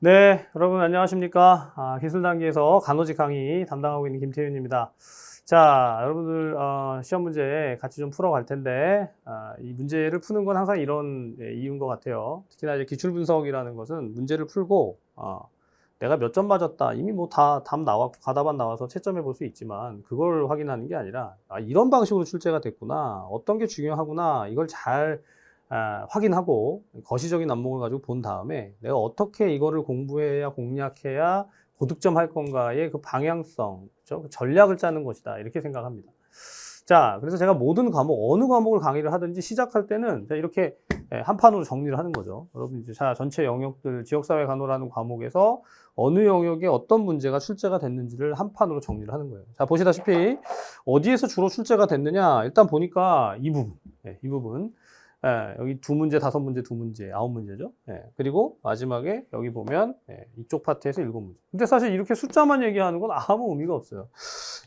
네, 여러분 안녕하십니까? 기술 단계에서 간호직 강의 담당하고 있는 김태윤입니다. 자, 여러분들 시험 문제 같이 좀 풀어갈 텐데 이 문제를 푸는 건 항상 이런 이유인 것 같아요. 특히나 이제 기출 분석이라는 것은 문제를 풀고 내가 몇 점 맞았다 이미 뭐 다 답 나왔고 가답안 나와서 채점해 볼 수 있지만 그걸 확인하는 게 아니라 이런 방식으로 출제가 됐구나, 어떤 게 중요하구나, 이걸 잘 확인하고 거시적인 안목을 가지고 본 다음에 내가 어떻게 이거를 공부해야 공략해야 고득점 할 건가의 그 방향성, 그렇죠? 그 전략을 짜는 것이다, 이렇게 생각합니다. 자, 그래서 제가 모든 과목, 어느 과목을 강의를 하든지 시작할 때는 이렇게 한 판으로 정리를 하는 거죠. 여러분 이제 자, 전체 영역들 지역사회 간호라는 과목에서 어느 영역에 어떤 문제가 출제가 됐는지를 한 판으로 정리를 하는 거예요. 자, 보시다시피 어디에서 주로 출제가 됐느냐, 일단 보니까 이 부분, 이 부분. 여기 두 문제, 다섯 문제, 두 문제, 아홉 문제죠. 그리고 마지막에 여기 보면 이쪽 파트에서 일곱 문제. 근데 사실 이렇게 숫자만 얘기하는 건 아무 의미가 없어요.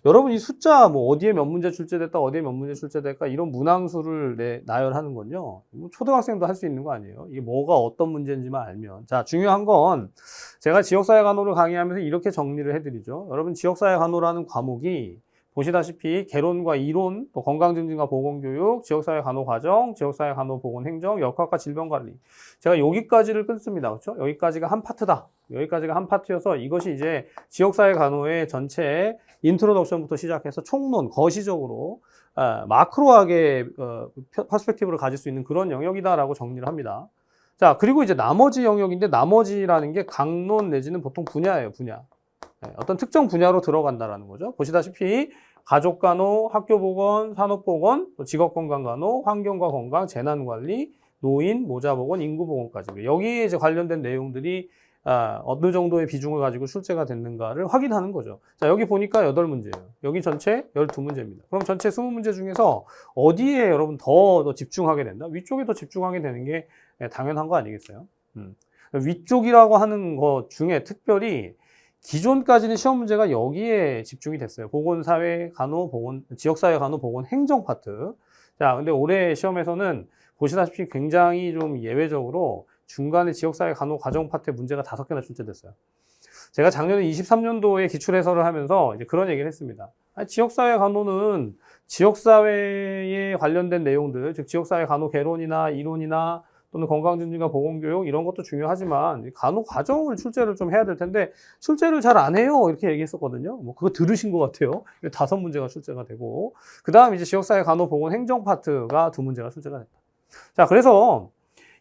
여러분 이 숫자 뭐 어디에 몇 문제 출제됐다, 어디에 몇 문제 출제될까, 이런 문항수를 나열하는 건요, 뭐 초등학생도 할 수 있는 거 아니에요. 이게 뭐가 어떤 문제인지만 알면. 자, 중요한 건 제가 지역사회 간호를 강의하면서 이렇게 정리를 해드리죠. 여러분 지역사회 간호라는 과목이 보시다시피 개론과 이론, 또 건강증진과 보건교육, 지역사회 간호과정, 지역사회 간호보건행정, 역학과 질병관리. 제가 여기까지를 끊습니다. 그렇죠? 여기까지가 한 파트다. 여기까지가 한 파트여서 이것이 이제 지역사회 간호의 전체 인트로덕션부터 시작해서 총론, 거시적으로 마크로하게 퍼스펙티브를 가질 수 있는 그런 영역이다라고 정리를 합니다. 자, 그리고 이제 나머지 영역인데, 나머지라는 게 강론 내지는 보통 분야예요, 분야. 어떤 특정 분야로 들어간다라는 거죠. 보시다시피 가족간호, 학교보건, 산업보건, 직업건강간호, 환경과 건강, 재난관리, 노인, 모자보건, 인구보건까지. 여기에 이제 관련된 내용들이 어느 정도의 비중을 가지고 출제가 됐는가를 확인하는 거죠. 자, 여기 보니까 8문제예요. 여기 전체 12문제입니다. 그럼 전체 20문제 중에서 어디에 여러분 더 집중하게 된다? 위쪽에 더 집중하게 되는 게 당연한 거 아니겠어요? 위쪽이라고 하는 것 중에 특별히 기존까지는 시험 문제가 여기에 집중이 됐어요. 보건사회, 간호, 보건, 지역사회, 간호, 보건, 행정 파트. 자, 근데 올해 시험에서는 보시다시피 굉장히 좀 예외적으로 중간에 지역사회, 간호, 과정 파트에 문제가 5개나 출제됐어요. 제가 작년에 23년도에 기출 해설을 하면서 이제 그런 얘기를 했습니다. 지역사회 간호는 지역사회에 관련된 내용들, 즉 지역사회 간호 개론이나 이론이나 또는 건강증진과 보건교육 이런 것도 중요하지만 간호 과정을 출제를 좀 해야 될 텐데 출제를 잘 안 해요, 이렇게 얘기했었거든요. 뭐 그거 들으신 것 같아요. 5문제가 출제가 되고, 그 다음 이제 지역사회 간호 보건 행정 파트가 2문제가 출제가 됐다. 자, 그래서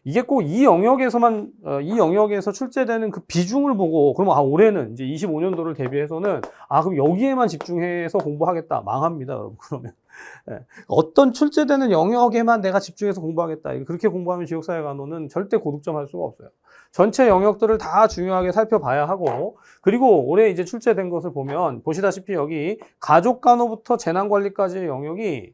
이게 꼭 이 영역에서만 이 영역에서 출제되는 그 비중을 보고 그러면 올해는 이제 25년도를 대비해서는 그럼 여기에만 집중해서 공부하겠다, 망합니다, 여러분. 그러면 어떤 출제되는 영역에만 내가 집중해서 공부하겠다, 그렇게 공부하면 지역사회 간호는 절대 고득점 할 수가 없어요. 전체 영역들을 다 중요하게 살펴봐야 하고, 그리고 올해 이제 출제된 것을 보면 보시다시피 여기 가족간호부터 재난관리까지의 영역이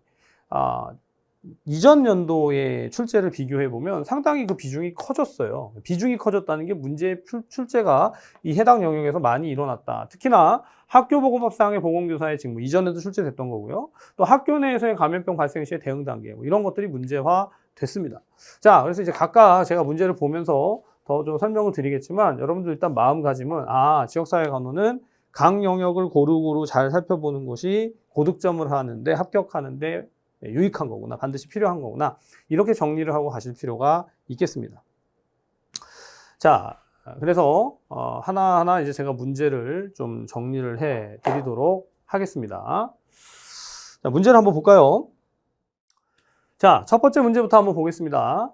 이전 연도의 출제를 비교해 보면 상당히 그 비중이 커졌어요. 비중이 커졌다는 게 문제의 출제가 이 해당 영역에서 많이 일어났다. 특히나 학교보건법상의 보건교사의 직무, 이전에도 출제됐던 거고요. 또 학교 내에서의 감염병 발생 시의 대응 단계, 이런 것들이 문제화 됐습니다. 자, 그래서 이제 각각 제가 문제를 보면서 더 좀 설명을 드리겠지만, 여러분들 일단 마음가짐은 지역사회 간호는 각 영역을 고루고루 잘 살펴보는 것이 고득점을 하는데, 합격하는데 유익한 거구나, 반드시 필요한 거구나, 이렇게 정리를 하고 가실 필요가 있겠습니다. 자, 그래서 하나하나 이제 제가 문제를 좀 정리를 해 드리도록 하겠습니다. 자, 문제를 한번 볼까요? 자, 첫 번째 문제부터 한번 보겠습니다.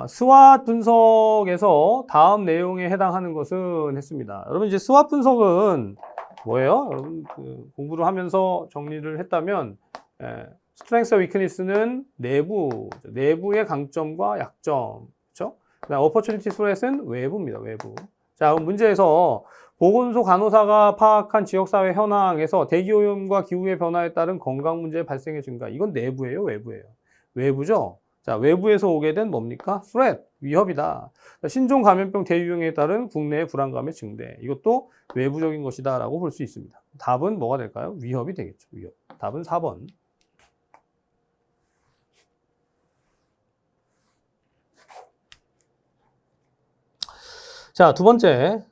스왓 분석에서 다음 내용에 해당하는 것은 했습니다. 여러분 이제 스왓 분석은 뭐예요? 여러분 공부를 하면서 정리를 했다면 스트렝스와 위크니스는 내부의 강점과 약점, 그렇죠? 그다음 opportunity threat은 외부입니다, 외부. 자, 그럼 문제에서 보건소 간호사가 파악한 지역사회 현황에서 대기오염과 기후의 변화에 따른 건강 문제의 발생의 증가, 이건 내부예요, 외부예요? 외부죠. 자, 외부에서 오게 된 뭡니까? threat, 위협이다. 신종 감염병 대유행에 따른 국내의 불안감의 증대, 이것도 외부적인 것이다 라고 볼 수 있습니다. 답은 뭐가 될까요? 위협이 되겠죠, 위협. 답은 4번. 자, 두 번째.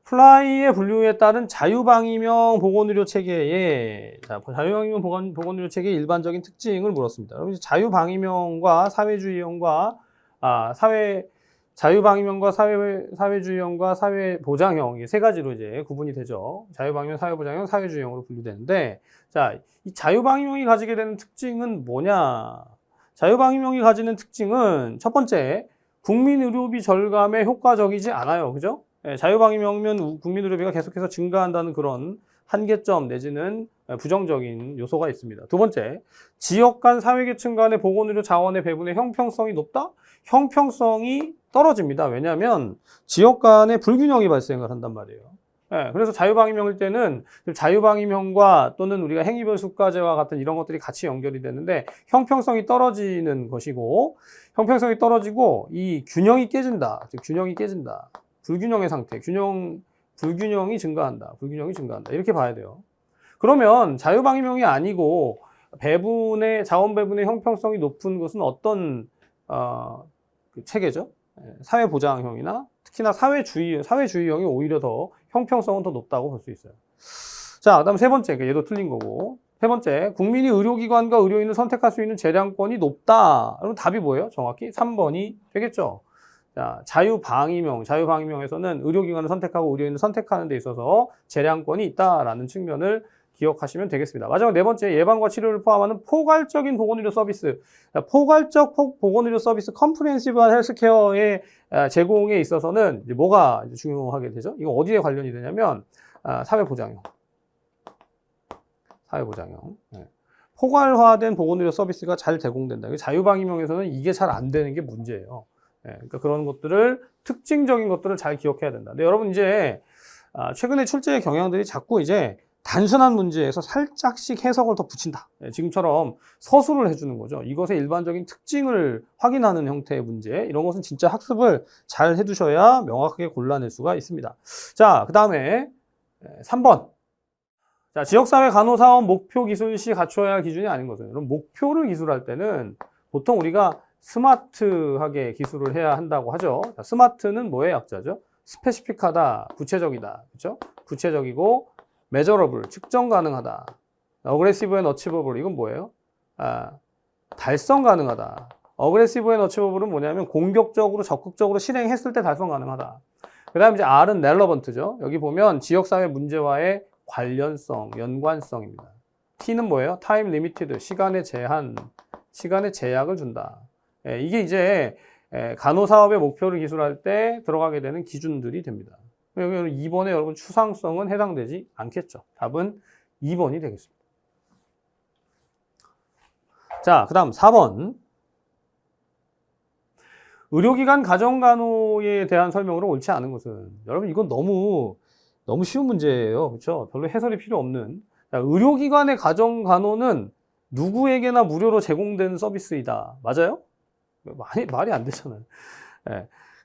플라이의 분류에 따른 자유방위명 보건의료 체계의 자유방위명 보건의료 체계의 일반적인 특징을 물었습니다. 여러분, 자유방위명과 사회주의형과 자유방위명과 사회주의형과 사회보장형, 이 세 가지로 이제 구분이 되죠. 자유방위명, 사회보장형, 사회주의형으로 분류되는데, 자, 이 자유방위명이 가지게 되는 특징은 뭐냐? 자유방위명이 가지는 특징은 첫 번째, 국민 의료비 절감에 효과적이지 않아요. 그죠? 자유방위명이면 국민 의료비가 계속해서 증가한다는 그런 한계점 내지는 부정적인 요소가 있습니다. 두 번째, 지역 간 사회계층 간의 보건의료 자원의 배분의 형평성이 높다? 형평성이 떨어집니다. 왜냐하면 지역 간의 불균형이 발생을 한단 말이에요. 그래서 자유방위명일 때는 자유방위명과 또는 우리가 행위별 수가제와 같은 이런 것들이 같이 연결이 되는데 형평성이 떨어지는 것이고, 형평성이 떨어지고 이 균형이 깨진다. 즉 균형이 깨진다. 불균형의 상태, 불균형이 증가한다. 이렇게 봐야 돼요. 그러면 자유방위명이 아니고 자원 배분의 형평성이 높은 것은 어떤 그 체계죠? 사회보장형이나 특히나 사회주의형이 오히려 더 형평성은 더 높다고 볼 수 있어요. 자, 그다음 세 번째, 얘도 틀린 거고. 세 번째, 국민이 의료기관과 의료인을 선택할 수 있는 재량권이 높다. 그럼 답이 뭐예요? 정확히 3번이 되겠죠. 자, 자유방위명에서는 의료기관을 선택하고 의료인을 선택하는 데 있어서 재량권이 있다라는 측면을 기억하시면 되겠습니다. 마지막 네 번째, 예방과 치료를 포함하는 포괄적인 보건의료 서비스. 포괄적 보건의료 서비스, 컴프리헨시브한 헬스케어의 제공에 있어서는 이제 뭐가 중요하게 되죠? 이거 어디에 관련이 되냐면 사회보장형. 네. 포괄화된 보건의료 서비스가 잘 제공된다. 자유방위명에서는 이게 잘 안 되는 게 문제예요. 그러니까 그런 것들을, 특징적인 것들을 잘 기억해야 된다. 근데 여러분 이제 최근에 출제의 경향들이 자꾸 이제 단순한 문제에서 살짝씩 해석을 더 붙인다. 지금처럼 서술을 해주는 거죠. 이것의 일반적인 특징을 확인하는 형태의 문제, 이런 것은 진짜 학습을 잘 해두셔야 명확하게 골라낼 수가 있습니다. 자, 그 다음에 3번. 자, 지역사회 간호사원 목표 기술 시 갖춰야 할 기준이 아닌 것은, 여러분 목표를 기술할 때는 보통 우리가 스마트하게 기술을 해야 한다고 하죠. 자, 스마트는 뭐의 약자죠? 스페시픽하다, 구체적이다. 그렇죠? 구체적이고 measurable, 측정 가능하다. aggressive and achievable, 이건 뭐예요? 달성 가능하다. aggressive and achieveable은 뭐냐면 공격적으로, 적극적으로 실행했을 때 달성 가능하다. 그 다음에 이제 R은 relevant죠. 여기 보면 지역사회 문제와의 관련성, 연관성입니다. T는 뭐예요? time limited, 시간의 제한, 시간의 제약을 준다. 이게 이제 간호사업의 목표를 기술할 때 들어가게 되는 기준들이 됩니다. 여기 2번에 여러분 추상성은 해당되지 않겠죠. 답은 2번이 되겠습니다. 자, 그 다음 4번. 의료기관 가정간호에 대한 설명으로 옳지 않은 것은, 여러분 이건 너무 쉬운 문제예요. 그렇죠? 별로 해설이 필요 없는. 자, 의료기관의 가정간호는 누구에게나 무료로 제공되는 서비스이다. 맞아요? 말이 안 되잖아요.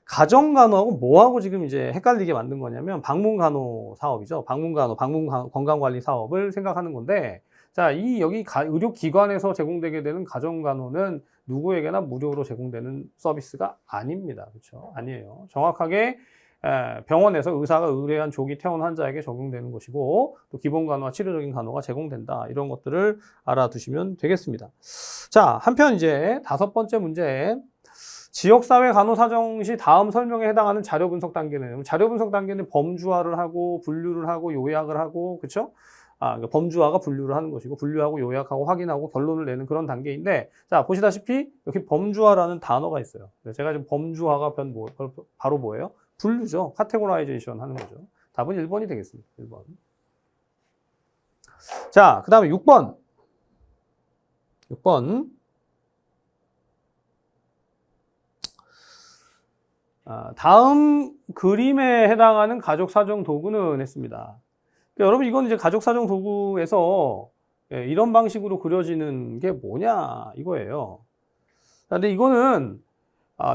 가정간호하고 뭐하고 지금 이제 헷갈리게 만든 거냐면 방문간호 사업이죠. 방문 건강관리 사업을 생각하는 건데, 자, 여기 의료기관에서 제공되게 되는 가정간호는 누구에게나 무료로 제공되는 서비스가 아닙니다. 그렇죠? 아니에요. 정확하게 병원에서 의사가 의뢰한 조기 퇴원 환자에게 적용되는 것이고, 또 기본간호와 치료적인 간호가 제공된다. 이런 것들을 알아두시면 되겠습니다. 자, 한편 이제 5번째 문제. 지역사회 간호사정 시 다음 설명에 해당하는 자료 분석 단계는, 자료 분석 단계는 범주화를 하고 분류를 하고 요약을 하고, 그렇죠? 그러니까 범주화가 분류를 하는 것이고, 분류하고 요약하고 확인하고 결론을 내는 그런 단계인데, 자, 보시다시피 여기 범주화라는 단어가 있어요. 제가 지금 범주화가 바로 뭐예요? 분류죠. 카테고라이제이션 하는 거죠. 답은 1번이 되겠습니다. 1번. 자, 그 다음에 6번. 다음 그림에 해당하는 가족사정 도구는 했습니다. 그러니까 여러분 이건 이제 가족사정 도구에서 이런 방식으로 그려지는 게 뭐냐 이거예요. 근데 이거는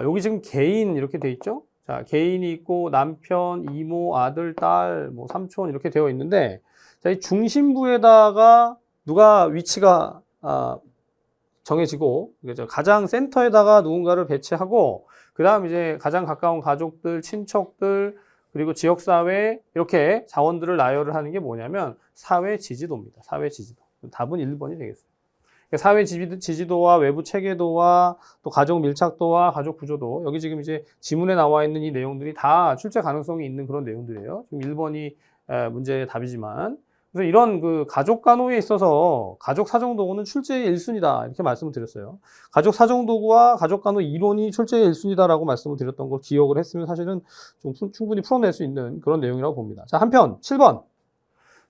여기 지금 개인 이렇게 돼 있죠. 자, 개인이 있고 남편, 이모, 아들, 딸, 뭐 삼촌 이렇게 되어 있는데, 자, 이 중심부에다가 누가 위치가 정해지고, 가장 센터에다가 누군가를 배치하고, 그 다음 이제 가장 가까운 가족들, 친척들, 그리고 지역사회 이렇게 자원들을 나열을 하는 게 뭐냐면 사회 지지도입니다. 사회 지지도. 답은 1번이 되겠어요. 사회 지지도와 외부 체계도와 또 가족 밀착도와 가족 구조도 여기 지금 이제 지문에 나와 있는 이 내용들이 다 출제 가능성이 있는 그런 내용들이에요. 지금 1번이 문제의 답이지만 그래서 이런 그 가족 간호에 있어서 가족 사정도구는 출제의 1순위다 이렇게 말씀을 드렸어요. 가족 사정도구와 가족 간호 이론이 출제의 1순위다라고 말씀을 드렸던 걸 기억을 했으면 사실은 좀 충분히 풀어낼 수 있는 그런 내용이라고 봅니다. 자, 한편 7번.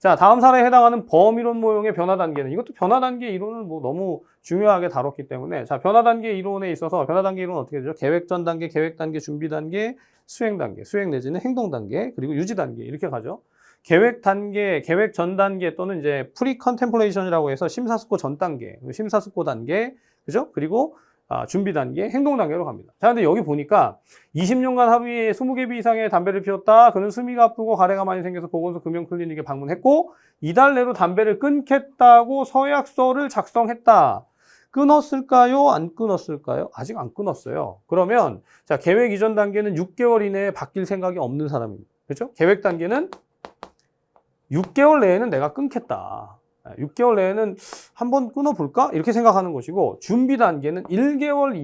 자, 다음 사례에 해당하는 범이론 모형의 변화 단계는 이것도 변화 단계 이론을 뭐 너무 중요하게 다뤘기 때문에 자, 변화 단계 이론에 있어서 변화 단계 이론은 어떻게 되죠? 계획 전 단계, 계획 단계, 준비 단계, 수행 단계, 수행 내지는 행동 단계, 그리고 유지 단계 이렇게 가죠. 계획 단계, 계획 전 단계 또는 이제 프리 컨템플레이션이라고 해서 심사숙고 전 단계, 심사숙고 단계, 그죠? 그리고 준비 단계, 행동 단계로 갑니다. 자, 근데 여기 보니까 20년간 하루에 20개 이상의 담배를 피웠다. 그는 숨이 아프고 가래가 많이 생겨서 보건소 금연클리닉에 방문했고 이달 내로 담배를 끊겠다고 서약서를 작성했다. 끊었을까요? 안 끊었을까요? 아직 안 끊었어요. 그러면 자, 계획 이전 단계는 6개월 이내에 바뀔 생각이 없는 사람입니다. 그렇죠? 계획 단계는 6개월 내에는 내가 끊겠다. 6개월 내에는 한번 끊어볼까? 이렇게 생각하는 것이고 준비 단계는 1개월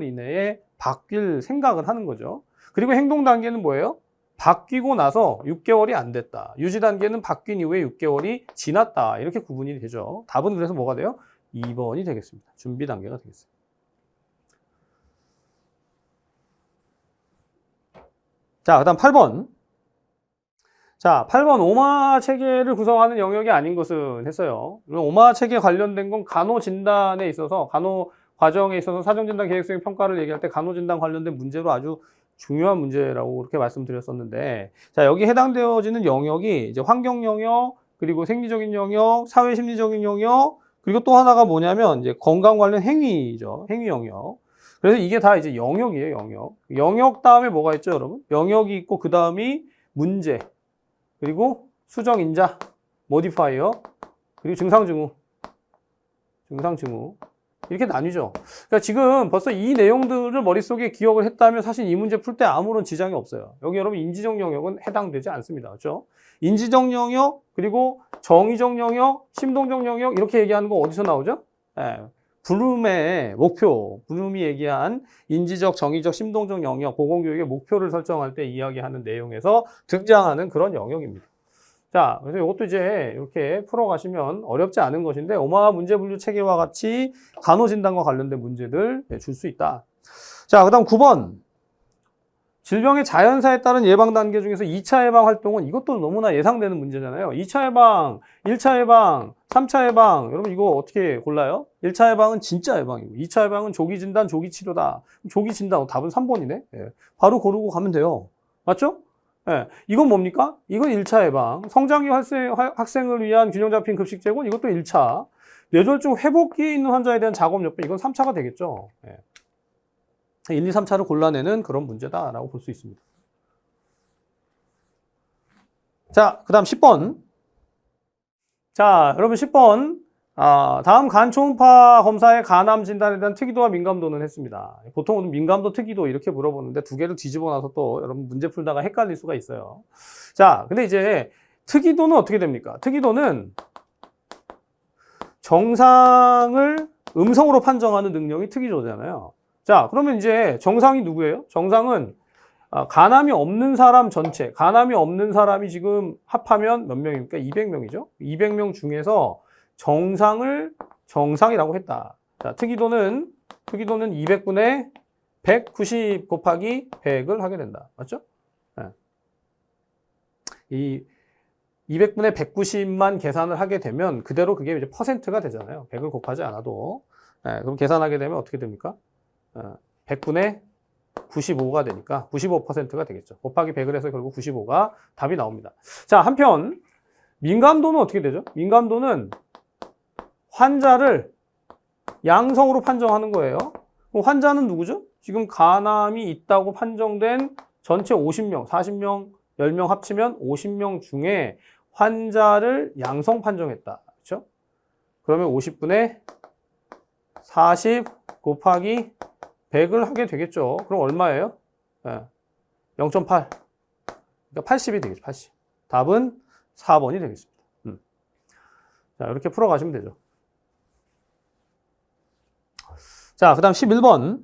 이내에 바뀔 생각을 하는 거죠. 그리고 행동 단계는 뭐예요? 바뀌고 나서 6개월이 안 됐다. 유지 단계는 바뀐 이후에 6개월이 지났다. 이렇게 구분이 되죠. 답은 그래서 뭐가 돼요? 2번이 되겠습니다. 준비 단계가 되겠습니다. 자, 그 다음 8번. 자, 8번 오마 체계를 구성하는 영역이 아닌 것은 했어요. 오마 체계 관련된 건 간호진단에 있어서 간호 과정에 있어서 사정진단 계획수행 평가를 얘기할 때 간호진단 관련된 문제로 아주 중요한 문제라고 그렇게 말씀드렸었는데 자, 여기 해당되어지는 영역이 이제 환경 영역, 그리고 생리적인 영역, 사회심리적인 영역, 그리고 또 하나가 뭐냐면 이제 건강 관련 행위죠. 행위 영역. 그래서 이게 다 이제 영역이에요, 영역. 영역 다음에 뭐가 있죠, 여러분? 영역이 있고 그 다음이 문제. 그리고 수정 인자, 모디파이어, 그리고 증상 징후 이렇게 나뉘죠. 그러니까 지금 벌써 이 내용들을 머릿속에 기억을 했다면 사실 이 문제 풀 때 아무런 지장이 없어요. 여기 여러분 인지적 영역은 해당되지 않습니다. 그렇죠? 인지적 영역, 그리고 정의적 영역, 심동적 영역 이렇게 얘기하는 거 어디서 나오죠? 블룸의 목표, 블룸이 얘기한 인지적, 정의적, 심동적 영역, 보건교육의 목표를 설정할 때 이야기하는 내용에서 등장하는 그런 영역입니다. 자, 그래서 이것도 이제 이렇게 풀어가시면 어렵지 않은 것인데 오마 문제 분류 체계와 같이 간호진단과 관련된 문제들 줄 수 있다. 자, 그 다음 9번. 질병의 자연사에 따른 예방 단계 중에서 2차 예방 활동은 이것도 너무나 예상되는 문제잖아요. 2차 예방, 1차 예방, 3차 예방. 여러분 이거 어떻게 골라요? 1차 예방은 진짜 예방이고 2차 예방은 조기 진단, 조기 치료다. 조기 진단 답은 3번이네. 예. 바로 고르고 가면 돼요. 맞죠? 예. 이건 뭡니까? 이건 1차 예방. 성장기 학생을 위한 균형 잡힌 급식 제공 이것도 1차. 뇌졸중 회복기에 있는 환자에 대한 작업 옆에 이건 3차가 되겠죠. 예. 1, 2, 3차를 골라내는 그런 문제다라고 볼 수 있습니다. 자, 그 다음 10번. 자, 여러분 10번. 다음 간 초음파 검사의 간암 진단에 대한 특이도와 민감도는 했습니다. 보통은 민감도, 특이도 이렇게 물어보는데 두 개를 뒤집어 놔서 또 여러분 문제 풀다가 헷갈릴 수가 있어요. 자, 근데 이제 특이도는 어떻게 됩니까? 특이도는 정상을 음성으로 판정하는 능력이 특이도잖아요. 자, 그러면 이제 정상이 누구예요? 정상은 간암이 없는 사람 전체, 간암이 없는 사람이 지금 합하면 몇 명입니까? 200명이죠? 200명 중에서 정상을 정상이라고 했다. 자, 특이도는 200분의 190 곱하기 100을 하게 된다. 맞죠? 네. 이 200분의 190만 계산을 하게 되면 그대로 그게 이제 퍼센트가 되잖아요. 100을 곱하지 않아도. 네, 그럼 계산하게 되면 어떻게 됩니까? 100분의 95가 되니까 95%가 되겠죠. 곱하기 100을 해서 결국 95가 답이 나옵니다. 자, 한편 민감도는 어떻게 되죠? 민감도는 환자를 양성으로 판정하는 거예요. 그럼 환자는 누구죠? 지금 간암이 있다고 판정된 전체 50명, 40명, 10명 합치면 50명 중에 환자를 양성 판정했다. 그렇죠? 그러면 50분의 40 곱하기 100을 하게 되겠죠. 그럼 얼마예요? 예, 0.8. 그러니까 80이 되겠죠. 80. 답은 4번이 되겠습니다. 자, 이렇게 풀어가시면 되죠. 자, 그 다음 11번.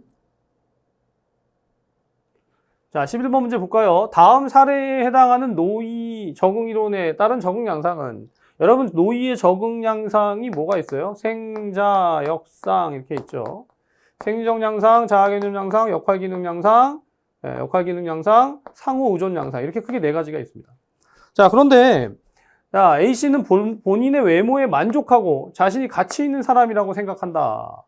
자, 11번 문제 볼까요? 다음 사례에 해당하는 노이 적응 이론에 따른 적응 양상은, 여러분 노이의 적응 양상이 뭐가 있어요? 생자, 역상 이렇게 있죠. 생리적 양상, 자아개념 양상, 역할기능 양상, 역할기능 양상, 상호 의존 양상 이렇게 크게 네 가지가 있습니다. 자, 그런데 자, A씨는 본인의 외모에 만족하고 자신이 가치 있는 사람이라고 생각한다.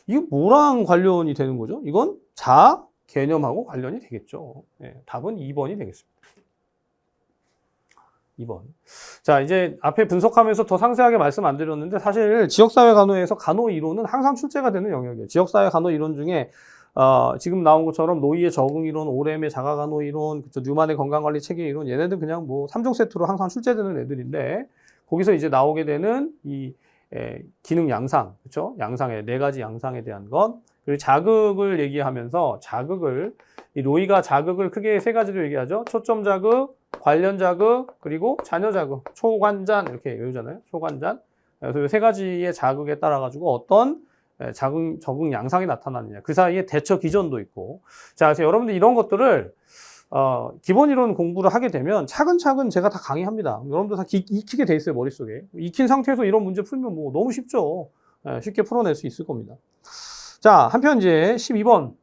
이게 뭐랑 관련이 되는 거죠? 이건 자 개념하고 관련이 되겠죠. 네, 답은 2번이 되겠습니다. 2번. 자, 이제 앞에 분석하면서 더 상세하게 말씀 안 드렸는데 사실 지역사회 간호에서 간호 이론은 항상 출제가 되는 영역이에요. 지역사회 간호 이론 중에 지금 나온 것처럼 노이의 적응 이론, 오렘의 자가간호 이론, 그쵸, 뉴만의 건강관리 체계 이론, 얘네들 그냥 뭐 3종 세트로 항상 출제되는 애들인데 거기서 이제 나오게 되는 이 기능 양상, 그렇죠? 양상의 네 가지 양상에 대한 것, 그리고 자극을 얘기하면서 자극을 이 노이가 자극을 크게 세 가지로 얘기하죠. 초점 자극, 관련 자극, 그리고 잔여 자극, 초관잔 이렇게 외우잖아요. 초관잔. 그래서 이 세 가지의 자극에 따라 가지고 어떤 적응 양상이 나타나느냐. 그 사이에 대처 기전도 있고. 자, 그래서 여러분들 이런 것들을 기본 이론 공부를 하게 되면 차근차근 제가 다 강의합니다. 여러분들 다 익히게 돼 있어요, 머릿속에. 익힌 상태에서 이런 문제 풀면 뭐 너무 쉽죠. 쉽게 풀어낼 수 있을 겁니다. 자, 한편 이제 12번.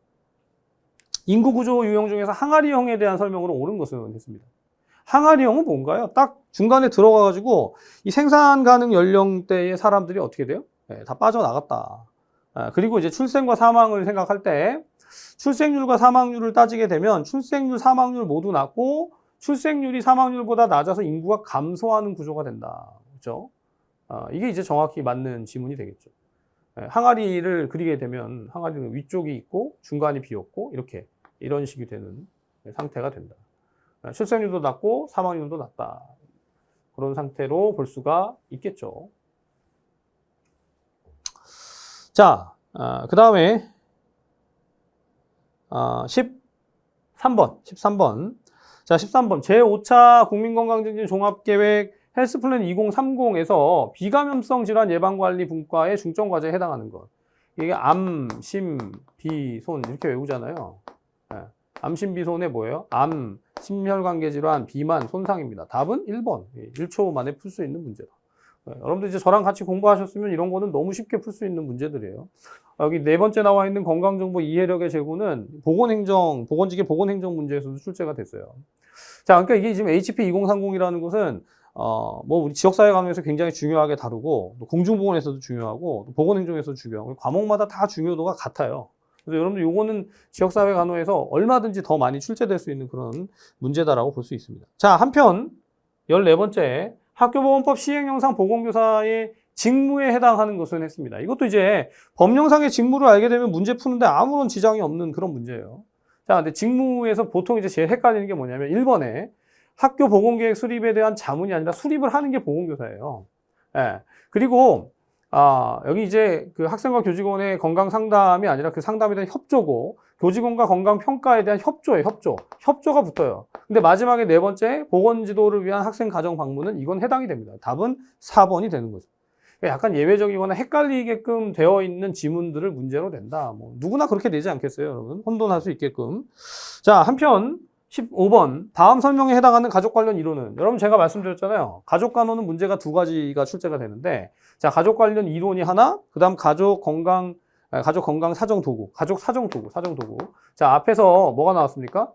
인구구조 유형 중에서 항아리형에 대한 설명으로 옳은 것은 했습니다. 항아리형은 뭔가요? 딱 중간에 들어가가지고 이 생산 가능 연령대의 사람들이 어떻게 돼요? 다 빠져나갔다. 그리고 이제 출생과 사망을 생각할 때 출생률과 사망률을 따지게 되면 출생률, 사망률 모두 낮고 출생률이 사망률보다 낮아서 인구가 감소하는 구조가 된다. 그렇죠? 이게 이제 정확히 맞는 지문이 되겠죠. 항아리를 그리게 되면 항아리는 위쪽이 있고 중간이 비었고 이렇게 이런 식이 되는 상태가 된다. 출생률도 낮고 사망률도 낮다. 그런 상태로 볼 수가 있겠죠. 자, 그 다음에 13번. 자, 13번. 제5차 국민건강증진 종합계획 헬스플랜 2030에서 비감염성 질환 예방관리 분과의 중점과제에 해당하는 것. 이게 암, 심, 비, 손 이렇게 외우잖아요. 암, 심, 비, 손에 뭐예요? 암, 심혈관계 질환, 비만, 손상입니다. 답은 1번. 1초 만에 풀 수 있는 문제다. 여러분들 이제 저랑 같이 공부하셨으면 이런 거는 너무 쉽게 풀 수 있는 문제들이에요. 여기 네 번째 나와 있는 건강정보 이해력의 제고는 보건직의 보건행정 문제에서도 출제가 됐어요. 자, 그러니까 이게 지금 HP 2030이라는 것은 뭐 우리 지역사회 간호에서 굉장히 중요하게 다루고 또 공중보건에서도 중요하고 또 보건행정에서도 중요하고 과목마다 다 중요도가 같아요. 그래서 여러분들 요거는 지역사회 간호에서 얼마든지 더 많이 출제될 수 있는 그런 문제다라고 볼 수 있습니다. 자, 한편 14번째 학교보건법 시행령상 보건교사의 직무에 해당하는 것은 했습니다. 이것도 이제 법령상의 직무를 알게 되면 문제 푸는데 아무런 지장이 없는 그런 문제예요. 자, 근데 직무에서 보통 이제 제일 헷갈리는 게 뭐냐면 1번에 학교 보건계획 수립에 대한 자문이 아니라 수립을 하는 게 보건교사예요. 예. 그리고 여기 이제 그 학생과 교직원의 건강 상담이 아니라 그 상담에 대한 협조고 교직원과 건강 평가에 대한 협조예요. 협조가 붙어요. 근데 마지막에 네 번째 보건 지도를 위한 학생 가정 방문은 이건 해당이 됩니다. 답은 4번이 되는 거죠. 약간 예외적이거나 헷갈리게끔 되어 있는 지문들을 문제로 낸다. 뭐 누구나 그렇게 되지 않겠어요, 여러분? 혼돈할 수 있게끔. 자, 한편 15번 다음 설명에 해당하는 가족 관련 이론은, 여러분 제가 말씀드렸잖아요. 가족 간호는 문제가 두 가지가 출제가 되는데, 자, 가족 관련 이론이 하나, 그 다음 가족 건강 사정 도구, 가족 사정 도구. 자, 앞에서 뭐가 나왔습니까?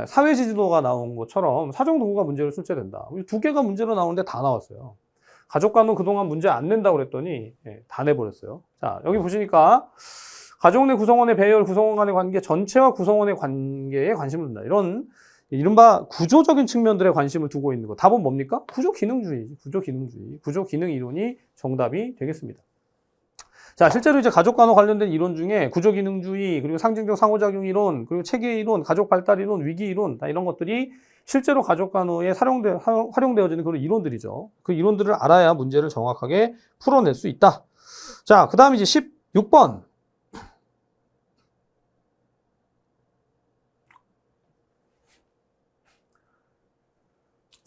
사회 지지도가 나온 것처럼 사정 도구가 문제로 출제된다. 두 개가 문제로 나오는데 다 나왔어요. 가족 간호 그동안 문제 안 낸다고 그랬더니 다 내버렸어요. 자, 여기 보시니까 가족 내 구성원의 배열, 구성원 간의 관계, 전체와 구성원의 관계에 관심을 둔다. 이런 이른바 구조적인 측면들에 관심을 두고 있는 거. 답은 뭡니까? 구조 기능 이론이 정답이 되겠습니다. 자, 실제로 이제 가족 간호 관련된 이론 중에 구조 기능주의, 그리고 상징적 상호작용 이론, 그리고 체계 이론, 가족 발달 이론, 위기 이론, 다 이런 것들이 실제로 가족 간호에 활용되어지는 그런 이론들이죠. 그 이론들을 알아야 문제를 정확하게 풀어낼 수 있다. 자, 그 다음 이제 16번.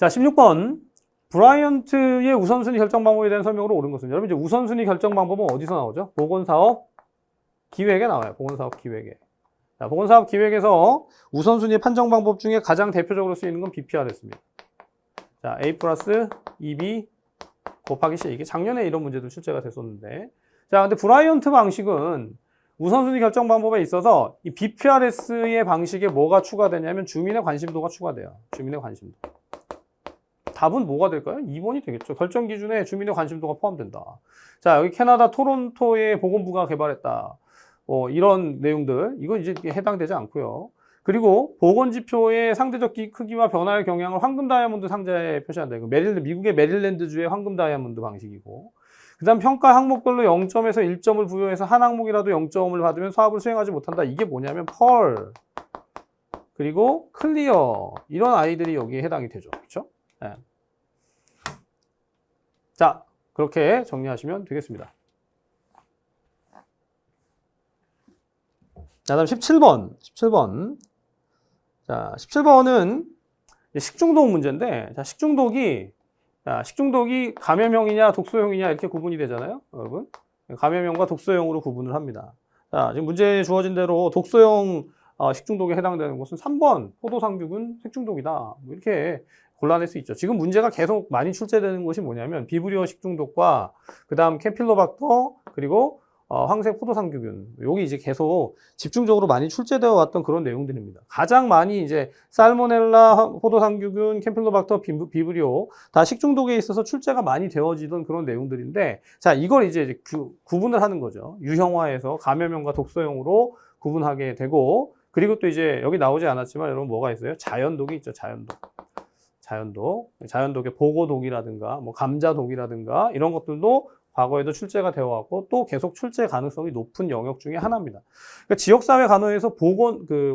자, 16번. 브라이언트의 우선순위 결정 방법에 대한 설명으로 옳은 것은, 여러분 이제 우선순위 결정 방법은 어디서 나오죠? 보건사업 기획에 나와요. 보건사업 기획에. 자, 보건사업 기획에서 우선순위 판정 방법 중에 가장 대표적으로 쓰이는 건 BPRS입니다. 자, A 플러스 2B 곱하기 C. 이게 작년에 이런 문제도 출제가 됐었는데. 자, 근데 브라이언트 방식은 우선순위 결정 방법에 있어서 이 BPRS의 방식에 뭐가 추가되냐면 주민의 관심도가 추가돼요. 주민의 관심도. 답은 뭐가 될까요? 2번이 되겠죠. 결정 기준에 주민의 관심도가 포함된다. 자, 여기 캐나다 토론토의 보건부가 개발했다. 이런 내용들, 이건 이제 해당되지 않고요. 그리고 보건지표의 상대적 크기와 변화의 경향을 황금 다이아몬드 상자에 표시한다. 이거 미국의 메릴랜드주의 황금 다이아몬드 방식이고. 그 다음 평가 항목별로 0점에서 1점을 부여해서 한 항목이라도 0점을 받으면 사업을 수행하지 못한다. 이게 뭐냐면 펄, 그리고 클리어, 이런 아이들이 여기에 해당이 되죠. 그렇죠? 네. 자, 그렇게 정리하시면 되겠습니다. 자, 다음 17번. 자, 17번은 식중독 문제인데, 자, 식중독이 감염형이냐 독소형이냐 이렇게 구분이 되잖아요, 여러분. 감염형과 독소형으로 구분을 합니다. 자, 지금 문제에 주어진 대로 독소형 식중독에 해당되는 것은 3번 포도상균 식중독이다. 뭐 이렇게 곤란할 수 있죠. 지금 문제가 계속 많이 출제되는 것이 뭐냐면 비브리오 식중독과 그 다음 캠필로박터 그리고 황색 포도상균, 여기 이제 계속 집중적으로 많이 출제되어 왔던 그런 내용들입니다. 가장 많이 이제 살모넬라, 포도상균, 캠필로박터, 비브리오 다 식중독에 있어서 출제가 많이 되어지던 그런 내용들인데, 자, 이걸 이제 구분을 하는 거죠. 유형화해서 감염형과 독소형으로 구분하게 되고, 그리고 또 이제 여기 나오지 않았지만 여러분 뭐가 있어요? 자연독이 있죠. 자연독의 보고독이라든가 뭐 감자독이라든가 이런 것들도 과거에도 출제가 되어 왔고 또 계속 출제 가능성이 높은 영역 중에 하나입니다. 그러니까 지역사회 간호에서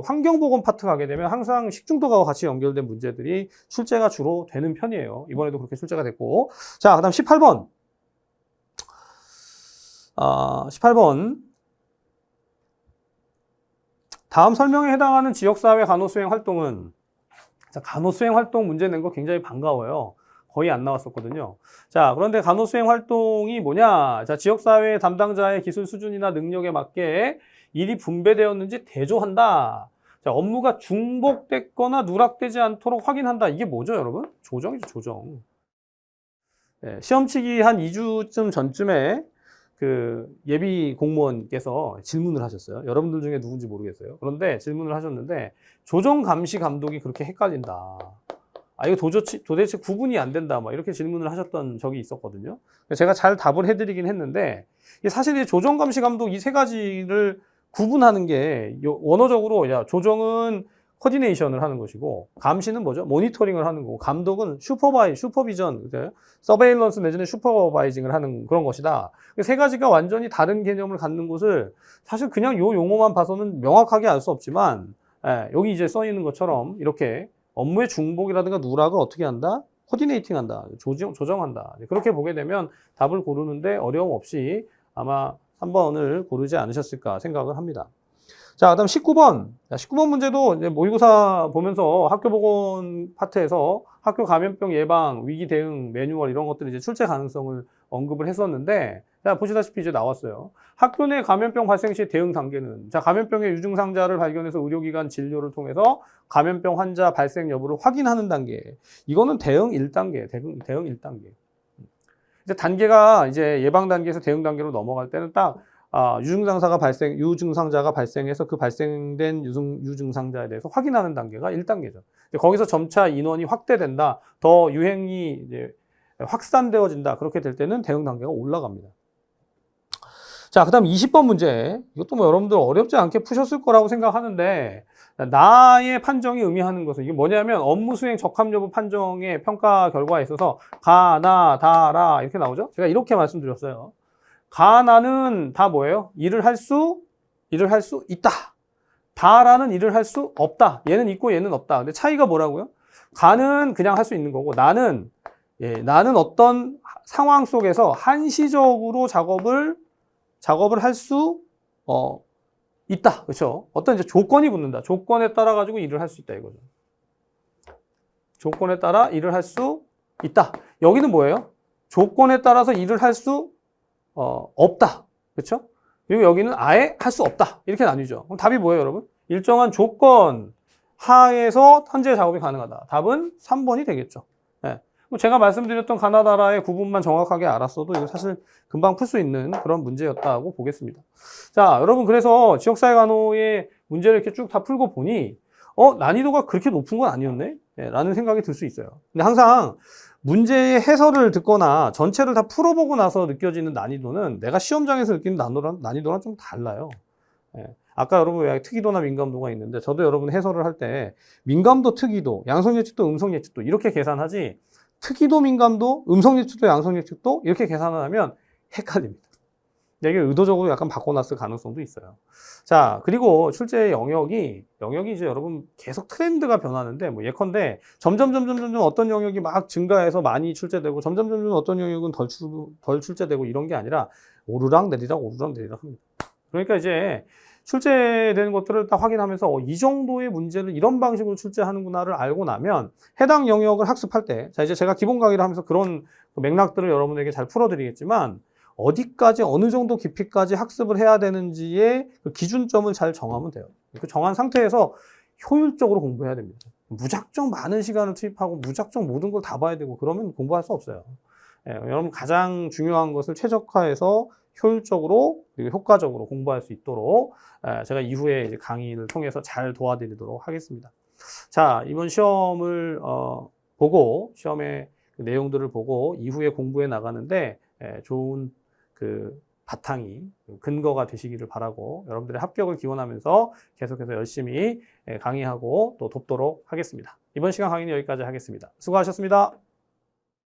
환경보건 파트 가게 되면 항상 식중독하고 같이 연결된 문제들이 출제가 주로 되는 편이에요. 이번에도 그렇게 출제가 됐고. 자, 그 다음 18번. 18번. 다음 설명에 해당하는 지역사회 간호수행 활동은, 자, 간호수행 활동 문제 낸 거 굉장히 반가워요. 거의 안 나왔었거든요. 자, 그런데 간호수행 활동이 뭐냐? 자, 지역사회 담당자의 기술 수준이나 능력에 맞게 일이 분배되었는지 대조한다. 자, 업무가 중복됐거나 누락되지 않도록 확인한다. 이게 뭐죠, 여러분? 조정이죠, 조정. 네, 시험치기 한 2주쯤 전쯤에 예비 공무원께서 질문을 하셨어요. 여러분들 중에 누군지 모르겠어요. 그런데 질문을 하셨는데, 조정 감시 감독이 그렇게 헷갈린다. 이거 도대체 구분이 안 된다. 막 이렇게 질문을 하셨던 적이 있었거든요. 제가 잘 답을 해드리긴 했는데, 사실 이 조정 감시 감독 이 세 가지를 구분하는 게 원어적으로, 야, 조정은 코디네이션을 하는 것이고, 감시는 뭐죠? 모니터링을 하는 거고, 감독은 슈퍼비전, 서베일런스 내지는 슈퍼바이징을 하는 그런 것이다. 세 가지가 완전히 다른 개념을 갖는 것을 사실 그냥 요 용어만 봐서는 명확하게 알 수 없지만, 여기 이제 써 있는 것처럼 이렇게 업무의 중복이라든가 누락을 어떻게 한다? 코디네이팅 한다. 조정한다. 그렇게 보게 되면 답을 고르는데 어려움 없이 아마 3번을 고르지 않으셨을까 생각을 합니다. 자, 그 다음 19번. 19번 문제도 이제 모의고사 보면서 학교보건 파트에서 학교 감염병 예방, 위기 대응 매뉴얼 이런 것들이 이제 출제 가능성을 언급을 했었는데, 자, 보시다시피 이제 나왔어요. 학교 내 감염병 발생 시 대응 단계는, 자, 감염병의 유증상자를 발견해서 의료기관 진료를 통해서 감염병 환자 발생 여부를 확인하는 단계. 이거는 대응 1단계, 대응 1단계. 이제 단계가 이제 예방 단계에서 대응 단계로 넘어갈 때는 딱 유증상자가 발생해서 그 발생된 유증상자에 대해서 확인하는 단계가 1단계죠. 거기서 점차 인원이 확대된다. 더 유행이 이제 확산되어진다. 그렇게 될 때는 대응 단계가 올라갑니다. 자, 그 다음 20번 문제. 이것도 뭐 여러분들 어렵지 않게 푸셨을 거라고 생각하는데, 나의 판정이 의미하는 것은 이게 뭐냐면 업무 수행 적합 여부 판정의 평가 결과에 있어서 가, 나, 다, 라 이렇게 나오죠. 제가 이렇게 말씀드렸어요. 가, 나는 다 뭐예요? 일을 할 수 있다. 다라는 일을 할 수 없다. 얘는 있고 얘는 없다. 근데 차이가 뭐라고요? 가는 그냥 할 수 있는 거고, 나는 어떤 상황 속에서 한시적으로 작업을 할 수 있다. 그렇죠? 어떤 이제 조건이 붙는다. 조건에 따라 가지고 일을 할 수 있다 이거죠. 조건에 따라 일을 할 수 있다. 여기는 뭐예요? 조건에 따라서 일을 할 수 없다. 그렇죠? 그리고 여기는 아예 할 수 없다. 이렇게 나뉘죠. 그럼 답이 뭐예요, 여러분? 일정한 조건 하에서 현재 작업이 가능하다. 답은 3번이 되겠죠. 네. 제가 말씀드렸던 가나다라의 구분만 정확하게 알았어도 이거 사실 금방 풀 수 있는 그런 문제였다고 보겠습니다. 자, 여러분 그래서 지역사회 간호의 문제를 이렇게 쭉 다 풀고 보니 난이도가 그렇게 높은 건 아니었네? 네, 라는 생각이 들 수 있어요. 근데 항상 문제의 해설을 듣거나 전체를 다 풀어보고 나서 느껴지는 난이도는 내가 시험장에서 느끼는 난이도랑 좀 달라요. 네. 아까 여러분 왜 특이도나 민감도가 있는데 저도 여러분 해설을 할 때 민감도, 특이도, 양성예측도, 음성예측도 이렇게 계산하지 특이도, 민감도, 음성예측도, 양성예측도 이렇게 계산을 하면 헷갈립니다. 이게 의도적으로 약간 바꿔놨을 가능성도 있어요. 자, 그리고 출제의 영역이 이제 여러분 계속 트렌드가 변하는데 예컨대 점점 어떤 영역이 막 증가해서 많이 출제되고 점점 어떤 영역은 덜 출제되고 이런 게 아니라 오르락 내리락 합니다. 그러니까 이제 출제되는 것들을 딱 확인하면서 이 정도의 문제를 이런 방식으로 출제하는구나를 알고 나면 해당 영역을 학습할 때, 자, 이제 제가 기본 강의를 하면서 그런 맥락들을 여러분에게 잘 풀어드리겠지만, 어디까지, 어느 정도 깊이까지 학습을 해야 되는지의 그 기준점을 잘 정하면 돼요. 그 정한 상태에서 효율적으로 공부해야 됩니다. 무작정 많은 시간을 투입하고 무작정 모든 걸 다 봐야 되고 그러면 공부할 수 없어요. 여러분 가장 중요한 것을 최적화해서 효율적으로 그리고 효과적으로 공부할 수 있도록 제가 이후에 이제 강의를 통해서 잘 도와드리도록 하겠습니다. 자, 이번 시험을 보고 시험의 그 내용들을 보고 이후에 공부해 나가는데 좋은 그 바탕이 근거가 되시기를 바라고 여러분들의 합격을 기원하면서 계속해서 열심히 강의하고 또 돕도록 하겠습니다. 이번 시간 강의는 여기까지 하겠습니다. 수고하셨습니다.